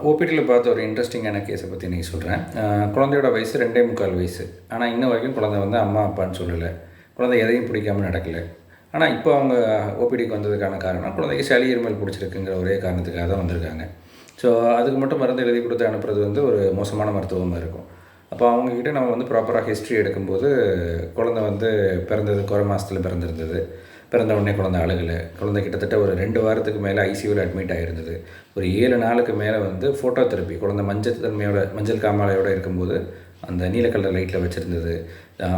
ஓபிடியில் பார்த்த ஒரு இன்ட்ரெஸ்டிங்கான கேஸை பற்றி இன்றைக்கி சொல்கிறேன். குழந்தையோட வயசு 2.25 வயசு. ஆனால் இன்ன வரைக்கும் குழந்தை வந்து அம்மா அப்பான்னு சொல்லலை. குழந்தை எதையும் பிடிக்காமல் நடக்கலை. ஆனால் இப்போ அவங்க ஓபிடிக்கு வந்ததுக்கான காரணம் குழந்தைக்கு சளி இருமல் பிடிச்சிருக்குங்கிற ஒரே காரணத்துக்காக தான் வந்திருக்காங்க. ஸோ அதுக்கு மட்டும் மருந்து எழுதி கொடுத்து அனுப்புறது வந்து ஒரு மோசமான மருத்துவமாக இருக்கும். அப்போ அவங்கக்கிட்ட நம்ம வந்து ப்ராப்பராக ஹிஸ்ட்ரி எடுக்கும்போது குழந்தை வந்து பிறந்தது குறை மாதத்தில் பிறந்திருந்தது. பிறந்த உடனே குழந்தை அழுகலை. குழந்தை கிட்டத்தட்ட ஒரு 2 வாரத்துக்கு மேலே ஐசியூவில் அட்மிட் ஆகிருந்தது. ஒரு 7 நாளுக்கு மேலே வந்து ஃபோட்டோ தெரப்பி குழந்தை மஞ்சள் காமாலையோடு இருக்கும்போது அந்த நீலக்கலர் லைட்டில் வச்சுருந்தது.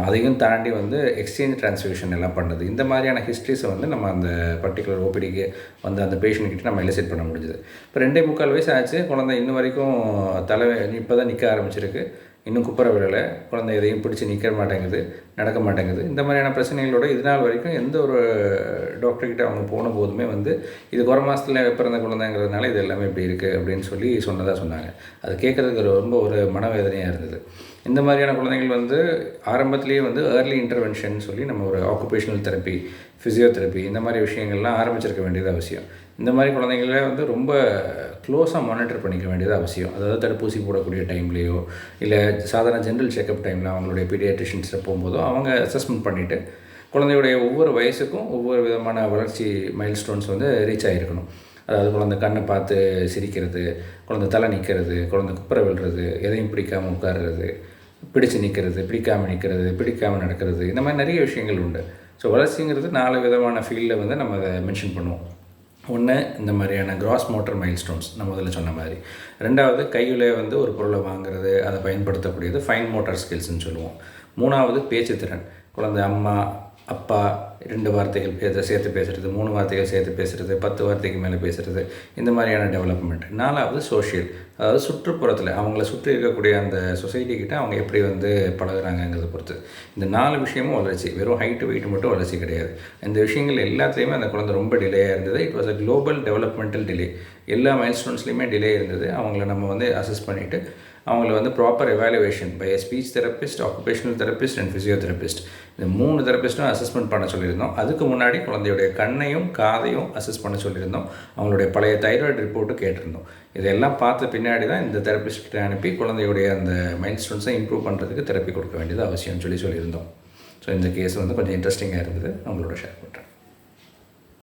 அதையும் தாண்டி வந்து எக்ஸ்சேஞ்ச் ட்ரான்ஸ்ஃபியூஷன் எல்லாம் பண்ணுது. இந்த மாதிரியான ஹிஸ்ட்ரிஸை வந்து நம்ம அந்த பர்டிகுலர் ஓபிடிக்கு வந்து அந்த பேஷண்ட்கிட்ட நம்ம எலிசிட் பண்ண முடிஞ்சுது. இப்போ 2.25 வயசு ஆச்சு. குழந்தை இன்னும் வரைக்கும் இப்போ தான் நிற்க ஆரம்பிச்சிருக்கு. இன்னும் குப்புற விழலை. குழந்தை எதையும் பிடிச்சி நிற்க மாட்டேங்குது, நடக்க மாட்டேங்குது. இந்த மாதிரியான பிரச்சனைகளோட இது நாள் வரைக்கும் எந்த ஒரு டாக்டர்கிட்ட அவங்க போன போதுமே வந்து இது குறை மாதத்தில் பிறந்த குழந்தைங்கிறதுனால இது எல்லாமே இப்படி இருக்குது அப்படின்னு சொன்னதாக சொன்னாங்க. அது கேட்குறதுக்கு ரொம்ப ஒரு மனவேதனையாக இருந்தது. இந்த மாதிரியான குழந்தைகள் வந்து ஆரம்பத்துலேயே வந்து ஏர்லி இன்டர்வென்ஷன் சொல்லி நம்ம ஒரு ஆக்குபேஷனல் தெரப்பி, ஃபிசியோதெரப்பி இந்த மாதிரி விஷயங்கள்லாம் ஆரம்பிச்சிருக்க வேண்டியது அவசியம். இந்த மாதிரி குழந்தைங்கள வந்து ரொம்ப க்ளோஸாக மானிட்டர் பண்ணிக்க வேண்டியது அவசியம். அதாவது தடுப்பூசி போடக்கூடிய டைம்லேயோ இல்லை சாதாரண ஜென்ரல் செக்கப் டைமில் அவங்களுடைய பீடியாட்ரிஷியன்ஸை போகும்போதோ அவங்க அசஸ்மெண்ட் பண்ணிவிட்டு குழந்தையுடைய ஒவ்வொரு வயசுக்கும் ஒவ்வொரு விதமான வளர்ச்சி மைல்ஸ்டோன்ஸ் வந்து ரீச் ஆகிருக்கணும். அதாவது குழந்தை கண்ணை பார்த்து சிரிக்கிறது, குழந்தை தலை நிற்கிறது, குழந்தை குப்புற விழுறது, எதையும் பிடிக்காமல் உட்கார்றது, பிடிச்சு நிற்கிறது, பிடிக்காமல் நடக்கிறது, இந்த மாதிரி நிறைய விஷயங்கள் உண்டு. ஸோ வளர்ச்சிங்கிறது 4 விதமான ஃபீல்டில் வந்து நம்ம அதை மென்ஷன் பண்ணுவோம். ஒன்று இந்த மாதிரியான கிராஸ் மோட்டர் மைல்ஸ்டோன்ஸ் நான் முதல்ல சொன்ன மாதிரி. 2வது கையில் வந்து ஒரு பொருளை வாங்குறது, அதை பயன்படுத்தக்கூடியது ஃபைன் மோட்டார் ஸ்கில்ஸ்ன்னு சொல்லுவோம். 3வது பேச்சுத்திறன். குழந்தை அம்மா அப்பா 2 வார்த்தைகள் சேர்த்து பேசுகிறது, 3 வார்த்தைகள் சேர்த்து பேசுகிறது, 10 வார்த்தைக்கு மேலே பேசுகிறது, இந்த மாதிரியான டெவலப்மெண்ட். 4வது சோஷியல். அதாவது சுற்றுப்புறத்தில் அவங்கள சுற்றி இருக்கக்கூடிய அந்த சொசைட்டிக்கிட்ட அவங்க எப்படி வந்து பழகுறாங்கங்கிறத பொறுத்து. இந்த 4 விஷயமும் வளர்ச்சி. வெறும் ஹைட்டு வெயிட் மட்டும் வளர்ச்சி கிடையாது. இந்த விஷயங்கள் எல்லாத்துலேயுமே அந்த குழந்தை ரொம்ப டிலேயாக இருந்தது. It was a global developmental delay. எல்லா மைல்ஸ்டோன்ஸ்லேயுமே டிலே இருந்தது. அவங்கள நம்ம வந்து அசஸ் பண்ணிவிட்டு அவங்கள வந்து proper evaluation by speech therapist, occupational therapist and physiotherapist, இந்த 3 தெரப்பிஸ்ட்டும் அசஸ்மெண்ட் பண்ண சொல்லியிருந்தோம். அதுக்கு முன்னாடி குழந்தையுடைய கண்ணையும் காதையும் அசஸ் பண்ண சொல்லியிருந்தோம். அவங்களுடைய பழைய தைராய்டு ரிப்போர்ட்டு கேட்டிருந்தோம். இதெல்லாம் பார்த்த பின்னாடி தான் இந்த தெரப்பிஸ்ட்கிட்ட அனுப்பி குழந்தையுடைய அந்த மைல்ஸ்டோன்ஸை இம்ப்ரூவ் பண்ணுறதுக்கு தெரப்பி கொடுக்க வேண்டியது அவசியம்னு சொல்லியிருந்தோம். ஸோ இந்த கேஸ் வந்து கொஞ்சம் இன்ட்ரெஸ்டிங்காக இருந்தது. அவங்களோட ஷேர் பண்ணுறேன்.